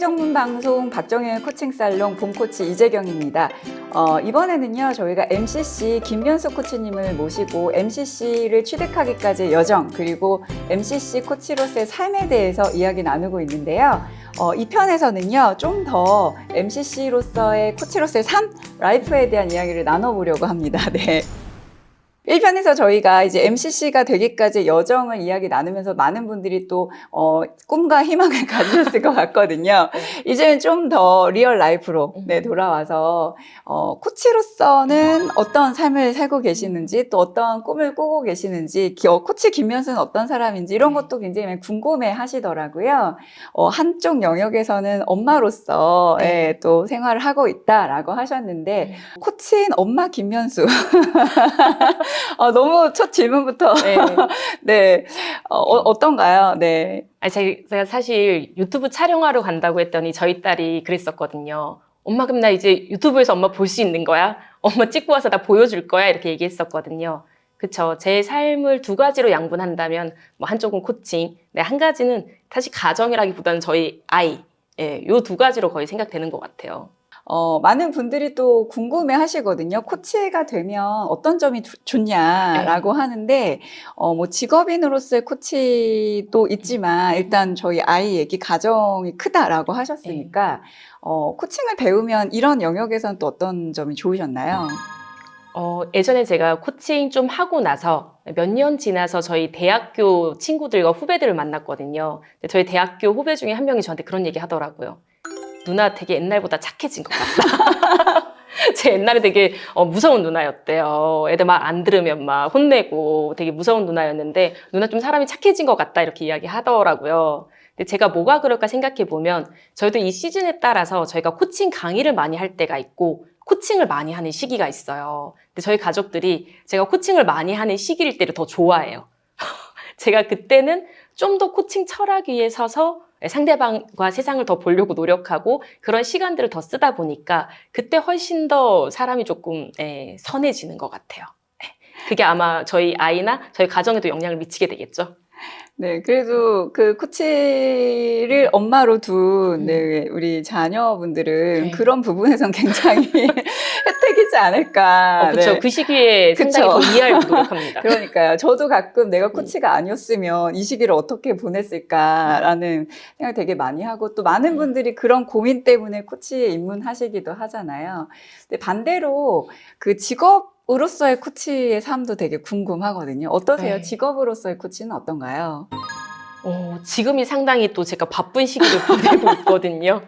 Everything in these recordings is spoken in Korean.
전문 방송 박정현의 코칭 살롱 봄코치 이재경입니다. 이번에는요, 저희가 MCC 김면수 코치님을 모시고 MCC를 취득하기까지의 여정, 그리고 MCC 코치로서의 삶에 대해서 이야기 나누고 있는데요. 이 편에서는요, 좀 더 MCC로서의 코치로서의 삶, 라이프에 대한 이야기를 나눠보려고 합니다. 네. 1편에서 저희가 이제 MCC가 되기까지의 여정을 이야기 나누면서 많은 분들이 또 꿈과 희망을 가지셨을 것 같거든요. 이제는 좀 더 리얼 라이프로 돌아와서 코치로서는 어떤 삶을 살고 계시는지, 또 어떤 꿈을 꾸고 계시는지, 코치 김면수는 어떤 사람인지 이런 것도 굉장히 많이 궁금해 하시더라고요. 한쪽 영역에서는 엄마로서 또 생활을 하고 있다라고 하셨는데, 코치인 엄마 김면수 너무 첫 질문부터 네, 어떤가요? 네. 제가 사실 유튜브 촬영하러 간다고 했더니 저희 딸이 그랬었거든요. 엄마, 그럼 나 이제 유튜브에서 엄마 볼 수 있는 거야? 엄마 찍고 와서 나 보여줄 거야? 이렇게 얘기했었거든요. 그쵸. 제 삶을 두 가지로 양분한다면 뭐 한쪽은 코칭, 한 가지는 사실 가정이라기보다는 저희 아이, 요 두 가지로 거의 생각되는 것 같아요. 많은 분들이 또 궁금해 하시거든요. 코치가 되면 어떤 점이 좋냐라고 하는데, 뭐 직업인으로서의 코치도 있지만, 일단 저희 아이 얘기 가정이 크다라고 하셨으니까, 코칭을 배우면 이런 영역에서는 또 어떤 점이 좋으셨나요? 예전에 제가 코칭 좀 하고 나서 몇 년 지나서 저희 대학교 친구들과 후배들을 만났거든요. 저희 대학교 후배 중에 한 명이 저한테 그런 얘기 하더라고요. 누나 되게 옛날보다 착해진 것 같다. 제 옛날에 되게 무서운 누나였대요. 애들 말 안 들으면 막 혼내고 되게 무서운 누나였는데 누나 좀 사람이 착해진 것 같다 이렇게 이야기하더라고요. 근데 제가 뭐가 그럴까 생각해 보면 저희도 이 시즌에 따라서 저희가 코칭 강의를 많이 할 때가 있고 코칭을 많이 하는 시기가 있어요. 근데 저희 가족들이 제가 코칭을 많이 하는 시기일 때를 더 좋아해요. 제가 그때는 좀 더 코칭 철학 위에 서서 상대방과 세상을 더 보려고 노력하고 그런 시간들을 더 쓰다 보니까 그때 훨씬 더 사람이 조금 선해지는 것 같아요. 그게 아마 저희 아이나 저희 가정에도 영향을 미치게 되겠죠. 네, 그래도 그 코치를 엄마로 둔 우리 자녀분들은 그런 부분에선 굉장히 혜택이지 않을까. 그렇죠. 그 시기에 상당히 더 이해하려고 노력합니다. 그러니까요. 저도 가끔 내가 코치가 아니었으면 이 시기를 어떻게 보냈을까라는 생각 되게 많이 하고, 또 많은 분들이 그런 고민 때문에 코치에 입문하시기도 하잖아요. 근데 반대로 그 직업으로서의 코치의 삶도 되게 궁금하거든요. 어떠세요? 직업으로서의 코치는 어떤가요? 지금이 상당히 또 제가 바쁜 시기를 보내고 있거든요.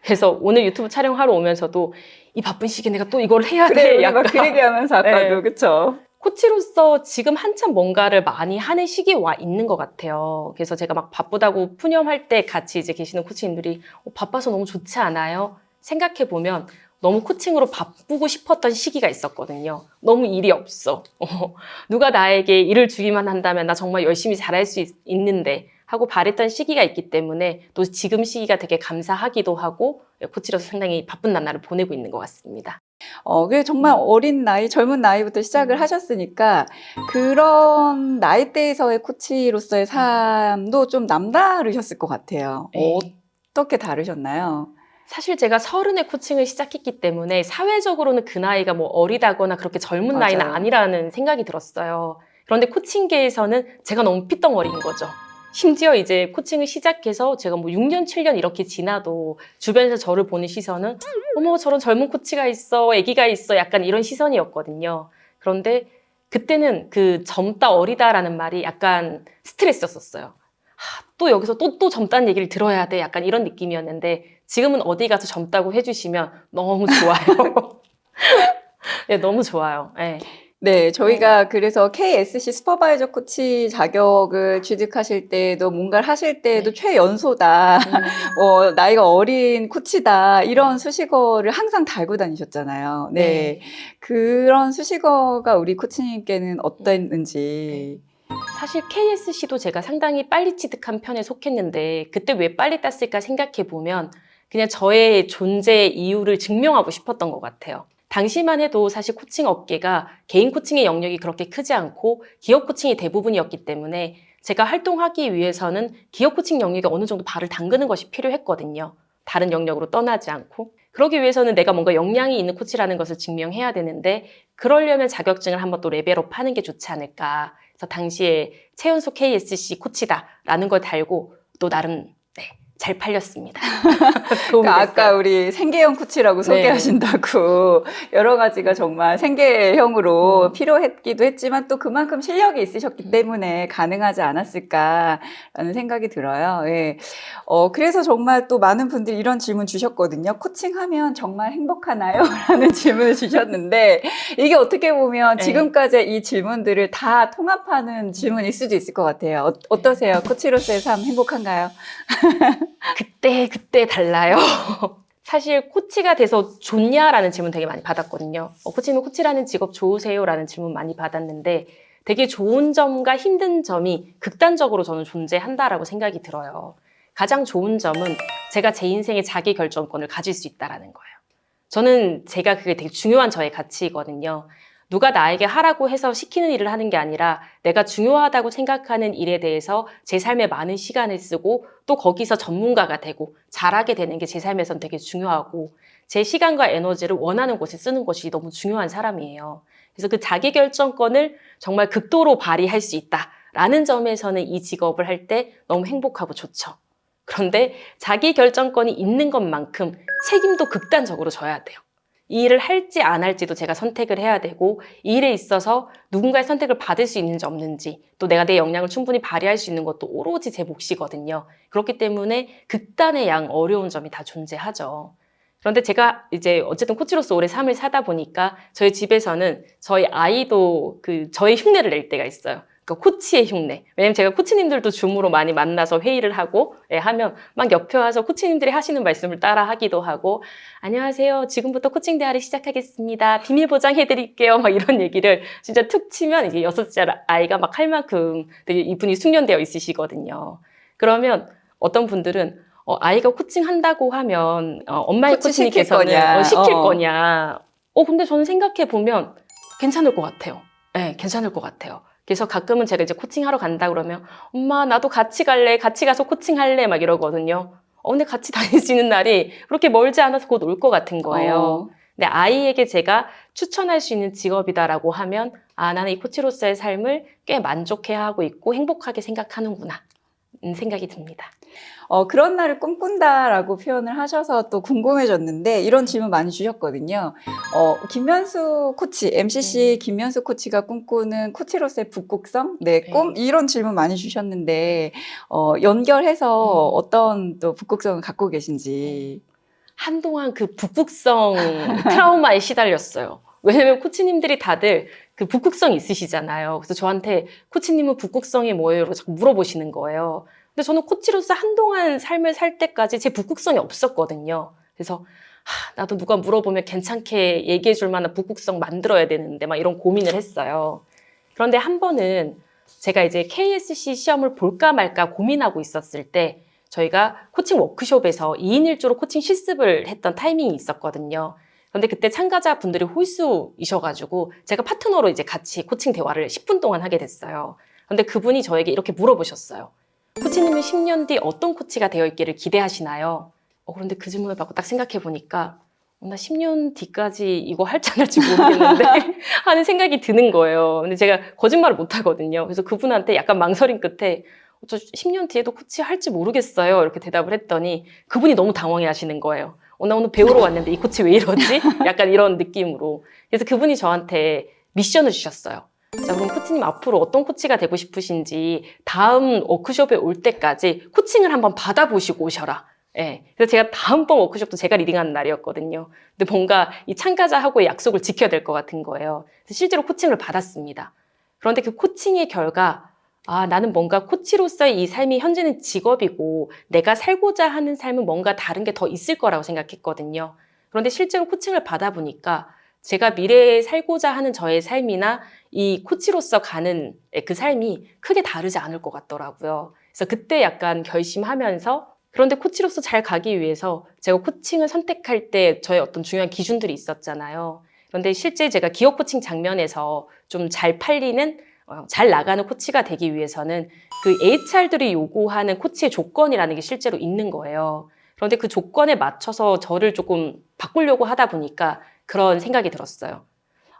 그래서 오늘 유튜브 촬영하러 오면서도 이 바쁜 시기에 내가 또 이걸 해야 돼. 그래, 막 그 얘기하면서 아까도 그쵸? 코치로서 지금 한참 뭔가를 많이 하는 시기에 와 있는 것 같아요. 그래서 제가 막 바쁘다고 푸념할 때 같이 이제 계시는 코치님들이 바빠서 너무 좋지 않아요? 생각해 보면 너무 코칭으로 바쁘고 싶었던 시기가 있었거든요. 너무 일이 없어. 누가 나에게 일을 주기만 한다면 나 정말 열심히 잘할 수 있는데 하고 바랬던 시기가 있기 때문에 또 지금 시기가 되게 감사하기도 하고 코치로서 상당히 바쁜 나날을 보내고 있는 것 같습니다. 그게 정말 어린 나이, 젊은 나이부터 시작을 하셨으니까 그런 나이대에서의 코치로서의 삶도 좀 남다르셨을 것 같아요. 어떻게 다르셨나요? 사실 제가 30에 코칭을 시작했기 때문에 사회적으로는 그 나이가 뭐 어리다거나 그렇게 젊은 나이는 아니라는 생각이 들었어요. 그런데 코칭계에서는 제가 너무 핏덩어리인 거죠. 심지어 이제 코칭을 시작해서 제가 뭐 6년, 7년 이렇게 지나도 주변에서 저를 보는 시선은 어머 저런 젊은 코치가 있어, 애기가 있어 약간 이런 시선이었거든요. 그런데 그때는 그 젊다 어리다라는 말이 약간 스트레스였었어요. 또 여기서 또 젊다는 얘기를 들어야 돼 약간 이런 느낌이었는데 지금은 어디 가서 젊다고 해주시면 너무 좋아요. 네, 너무 좋아요. 네, 저희가 그래서 KSC 슈퍼바이저 코치 자격을 취득하실 때도 뭔가를 하실 때도 최연소다, 나이가 어린 코치다 이런 수식어를 항상 달고 다니셨잖아요. 네, 그런 수식어가 우리 코치님께는 어땠는지. 사실 KSC도 제가 상당히 빨리 취득한 편에 속했는데 그때 왜 빨리 땄을까 생각해보면 그냥 저의 존재 이유를 증명하고 싶었던 것 같아요. 당시만 해도 사실 코칭 업계가 개인 코칭의 영역이 그렇게 크지 않고 기업 코칭이 대부분이었기 때문에 제가 활동하기 위해서는 기업 코칭 영역에 어느 정도 발을 담그는 것이 필요했거든요. 다른 영역으로 떠나지 않고. 그러기 위해서는 내가 뭔가 역량이 있는 코치라는 것을 증명해야 되는데 그러려면 자격증을 한번 또 레벨업 하는 게 좋지 않을까. 그래서 당시에 최연소 KSC 코치다라는 걸 달고 또 나름 잘 팔렸습니다. 도움이 그러니까 됐어요. 아까 우리 생계형 코치라고 네. 소개하신다고 여러 가지가 정말 생계형으로 음. 필요했기도 했지만 또 그만큼 실력이 있으셨기 때문에 가능하지 않았을까라는 생각이 들어요. 예. 그래서 정말 또 많은 분들이 이런 질문 주셨거든요. 코칭하면 정말 행복하나요? 라는 질문을 주셨는데 이게 어떻게 보면 네. 지금까지 이 질문들을 다 통합하는 질문일 수도 있을 것 같아요. 어떠세요? 코치로서의 삶 행복한가요? 그때 달라요. 사실 코치가 돼서 좋냐라는 질문 되게 많이 받았거든요. 코치는 코치라는 직업 좋으세요? 라는 질문 많이 받았는데 되게 좋은 점과 힘든 점이 극단적으로 저는 존재한다라고 생각이 들어요. 가장 좋은 점은 제가 제 인생의 자기 결정권을 가질 수 있다라는 거예요. 저는 제가 그게 되게 중요한 저의 가치이거든요. 누가 나에게 하라고 해서 시키는 일을 하는 게 아니라 내가 중요하다고 생각하는 일에 대해서 제 삶에 많은 시간을 쓰고 또 거기서 전문가가 되고 잘하게 되는 게 제 삶에선 되게 중요하고 제 시간과 에너지를 원하는 곳에 쓰는 것이 너무 중요한 사람이에요. 그래서 그 자기결정권을 정말 극도로 발휘할 수 있다라는 점에서는 이 직업을 할 때 너무 행복하고 좋죠. 그런데 자기결정권이 있는 것만큼 책임도 극단적으로 져야 돼요. 이 일을 할지 안 할지도 제가 선택을 해야 되고 이 일에 있어서 누군가의 선택을 받을 수 있는지 없는지 또 내가 내 역량을 충분히 발휘할 수 있는 것도 오로지 제 몫이거든요. 그렇기 때문에 극단의 양 어려운 점이 다 존재하죠. 그런데 제가 이제 어쨌든 코치로서 오래 삶을 사다 보니까 저희 집에서는 저희 아이도 저의 흉내를 낼 때가 있어요. 그러니까 코치의 흉내. 왜냐면 제가 코치님들도 줌으로 많이 만나서 회의를 하고 하면 막 옆에 와서 코치님들이 하시는 말씀을 따라 하기도 하고 안녕하세요. 지금부터 코칭 대화를 시작하겠습니다. 비밀 보장해드릴게요. 막 이런 얘기를 진짜 툭 치면 이제 6살 아이가 막 할 만큼 되게 이분이 숙련되어 있으시거든요. 그러면 어떤 분들은 아이가 코칭한다고 하면 엄마의 코치 시킬 코치님께서는 거냐. 시킬 거냐. 근데 저는 생각해보면 괜찮을 것 같아요. 네, 괜찮을 것 같아요. 그래서 가끔은 제가 이제 코칭하러 간다 그러면 엄마 나도 같이 갈래. 같이 가서 코칭할래. 막 이러거든요. 근데 같이 다닐 수 있는 날이 그렇게 멀지 않아서 곧 올 것 같은 거예요. 근데 아이에게 제가 추천할 수 있는 직업이다라고 하면 나는 이 코치로서의 삶을 꽤 만족해하고 있고 행복하게 생각하는구나 생각이 듭니다. 그런 날을 꿈꾼다라고 표현을 하셔서 또 궁금해졌는데 이런 질문 많이 주셨거든요. 김면수 코치, MCC 김면수 코치가 꿈꾸는 코치로서의 북극성? 네, 꿈? 이런 질문 많이 주셨는데 연결해서 어떤 또 북극성을 갖고 계신지. 한동안 그 북극성 트라우마에 시달렸어요. 왜냐면 코치님들이 다들 그 북극성 있으시잖아요. 그래서 저한테 코치님은 북극성이 뭐예요? 라고 자꾸 물어보시는 거예요. 근데 저는 코치로서 한동안 삶을 살 때까지 제 북극성이 없었거든요. 그래서 나도 누가 물어보면 괜찮게 얘기해 줄 만한 북극성 만들어야 되는데 막 이런 고민을 했어요. 그런데 한 번은 제가 이제 KSC 시험을 볼까 말까 고민하고 있었을 때 저희가 코칭 워크숍에서 2인 1조로 코칭 실습을 했던 타이밍이 있었거든요. 그런데 그때 참가자분들이 홀수이셔가지고 제가 파트너로 이제 같이 코칭 대화를 10분 동안 하게 됐어요. 그런데 그분이 저에게 이렇게 물어보셨어요. 코치님은 10년 뒤 어떤 코치가 되어 있기를 기대하시나요? 그런데 그 질문을 받고 딱 생각해 보니까 나 10년 뒤까지 이거 할지 안 할지 모르겠는데 하는 생각이 드는 거예요. 근데 제가 거짓말을 못 하거든요. 그래서 그분한테 약간 망설임 끝에 저 10년 뒤에도 코치 할지 모르겠어요. 이렇게 대답을 했더니 그분이 너무 당황해 하시는 거예요. 나 오늘 배우러 왔는데 이 코치 왜 이러지? 약간 이런 느낌으로. 그래서 그분이 저한테 미션을 주셨어요. 자, 그럼 코치님 앞으로 어떤 코치가 되고 싶으신지 다음 워크숍에 올 때까지 코칭을 한번 받아보시고 오셔라. 예. 그래서 제가 다음번 워크숍도 제가 리딩하는 날이었거든요. 근데 뭔가 이 참가자하고의 약속을 지켜야 될 것 같은 거예요. 그래서 실제로 코칭을 받았습니다. 그런데 그 코칭의 결과 나는 뭔가 코치로서의 이 삶이 현재는 직업이고 내가 살고자 하는 삶은 뭔가 다른 게 더 있을 거라고 생각했거든요. 그런데 실제로 코칭을 받아보니까 제가 미래에 살고자 하는 저의 삶이나 이 코치로서 가는 그 삶이 크게 다르지 않을 것 같더라고요. 그래서 그때 약간 결심하면서 그런데 코치로서 잘 가기 위해서 제가 코칭을 선택할 때 저의 어떤 중요한 기준들이 있었잖아요. 그런데 실제 제가 기업 코칭 장면에서 좀 잘 팔리는 잘 나가는 코치가 되기 위해서는 그 HR들이 요구하는 코치의 조건이라는 게 실제로 있는 거예요. 그런데 그 조건에 맞춰서 저를 조금 바꾸려고 하다 보니까 그런 생각이 들었어요.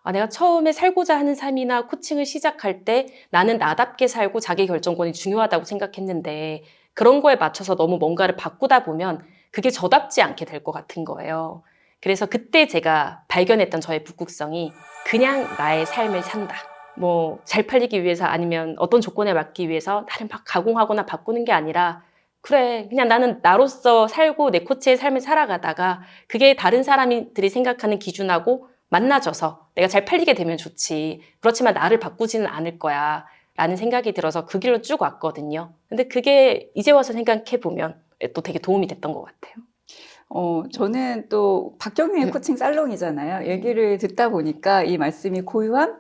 아, 내가 처음에 살고자 하는 삶이나 코칭을 시작할 때 나는 나답게 살고 자기 결정권이 중요하다고 생각했는데 그런 거에 맞춰서 너무 뭔가를 바꾸다 보면 그게 저답지 않게 될 것 같은 거예요. 그래서 그때 제가 발견했던 저의 북극성이 그냥 나의 삶을 산다. 뭐 잘 팔리기 위해서 아니면 어떤 조건에 맞기 위해서 나를 막 가공하거나 바꾸는 게 아니라 그래, 그냥 나는 나로서 살고 내 코치의 삶을 살아가다가 그게 다른 사람들이 생각하는 기준하고 만나져서 내가 잘 팔리게 되면 좋지. 그렇지만 나를 바꾸지는 않을 거야. 라는 생각이 들어서 그 길로 쭉 왔거든요. 근데 그게 이제 와서 생각해 보면 또 되게 도움이 됐던 것 같아요. 저는 또 박경민의 코칭 살롱이잖아요. 얘기를 듣다 보니까 이 말씀이 고유함이라는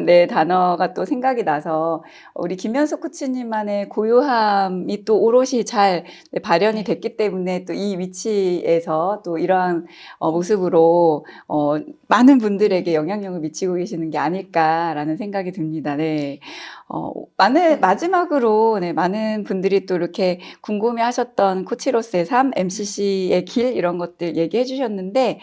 네, 단어가 또 생각이 나서 우리 김연숙 코치님만의 고유함이 또 오롯이 잘 네, 발현이 됐기 때문에 또 이 위치에서 또 이러한 모습으로 많은 분들에게 영향력을 미치고 계시는 게 아닐까라는 생각이 듭니다. 네. 마지막으로 네, 많은 분들이 또 이렇게 궁금해하셨던 코치로서의 삶, MCC의 길 이런 것들 얘기해 주셨는데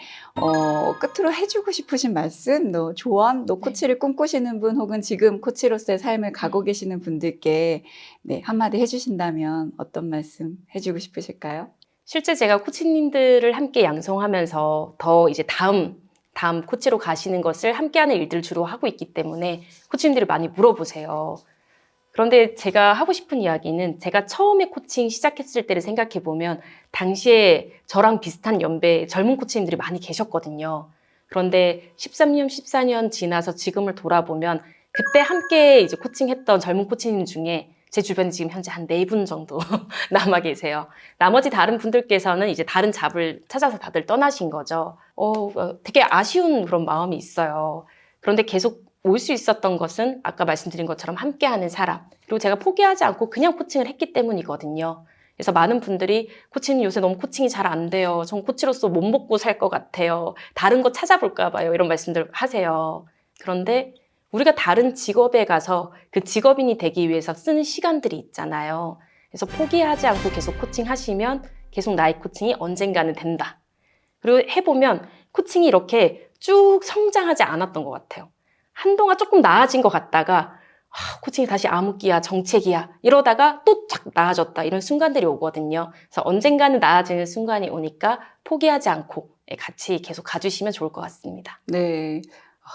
끝으로 해주고 싶으신 말씀, 또 조언, 또 코치를 꿈꾸시는 분 혹은 지금 코치로서의 삶을 가고 계시는 분들께 네, 한마디 해주신다면 어떤 말씀 해주고 싶으실까요? 실제 제가 코치님들을 함께 양성하면서 더 이제 다음 코치로 가시는 것을 함께하는 일들을 주로 하고 있기 때문에 코치님들이 많이 물어보세요. 그런데 제가 하고 싶은 이야기는 제가 처음에 코칭 시작했을 때를 생각해 보면 당시에 저랑 비슷한 연배 젊은 코치님들이 많이 계셨거든요. 그런데 13년, 14년 지나서 지금을 돌아보면 그때 함께 이제 코칭했던 젊은 코치님 중에 제 주변에 지금 현재 한 4분 정도 남아 계세요. 나머지 다른 분들께서는 이제 다른 잡을 찾아서 다들 떠나신 거죠. 되게 아쉬운 그런 마음이 있어요. 그런데 계속 올 수 있었던 것은 아까 말씀드린 것처럼 함께하는 사람, 그리고 제가 포기하지 않고 그냥 코칭을 했기 때문이거든요. 그래서 많은 분들이 코치님 요새 너무 코칭이 잘 안 돼요. 전 코치로서 못 먹고 살 것 같아요. 다른 거 찾아볼까 봐요. 이런 말씀들 하세요. 그런데 우리가 다른 직업에 가서 그 직업인이 되기 위해서 쓰는 시간들이 있잖아요. 그래서 포기하지 않고 계속 코칭하시면 계속 나의 코칭이 언젠가는 된다. 그리고 해보면 코칭이 이렇게 쭉 성장하지 않았던 것 같아요. 한동안 조금 나아진 것 같다가 코칭이 다시 암흑기야, 정체기야 이러다가 또 쫙 나아졌다 이런 순간들이 오거든요. 그래서 언젠가는 나아지는 순간이 오니까 포기하지 않고 같이 계속 가주시면 좋을 것 같습니다. 네.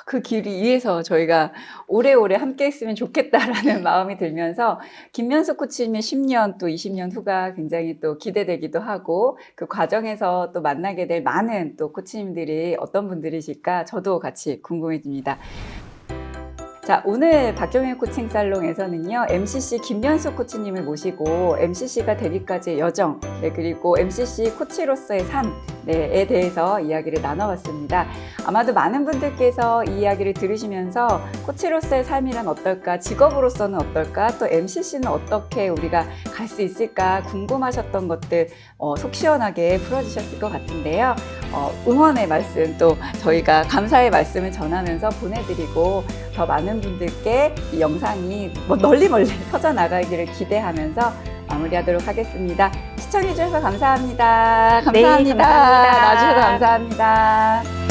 그 길 위에서 저희가 오래오래 함께 했으면 좋겠다라는 마음이 들면서 김연숙 코치님의 10년 또 20년 후가 굉장히 또 기대되기도 하고 그 과정에서 또 만나게 될 많은 또 코치님들이 어떤 분들이실까 저도 같이 궁금해집니다. 자, 오늘 박경일 코칭 살롱에서는요, MCC 김연숙 코치님을 모시고 MCC가 되기까지의 여정, 네, 그리고 MCC 코치로서의 삶에 대해서 이야기를 나눠봤습니다. 아마도 많은 분들께서 이 이야기를 들으시면서 코치로서의 삶이란 어떨까, 직업으로서는 어떨까, 또 MCC는 어떻게 우리가 갈 수 있을까 궁금하셨던 것들 속 시원하게 풀어주셨을 것 같은데요. 응원의 말씀 또 저희가 감사의 말씀을 전하면서 보내드리고 더 많은 분들께 이 영상이 널리 퍼져나가기를 기대하면서 마무리하도록 하겠습니다. 시청해주셔서 감사합니다. 감사합니다. 네, 감사합니다. 나와주셔서 감사합니다.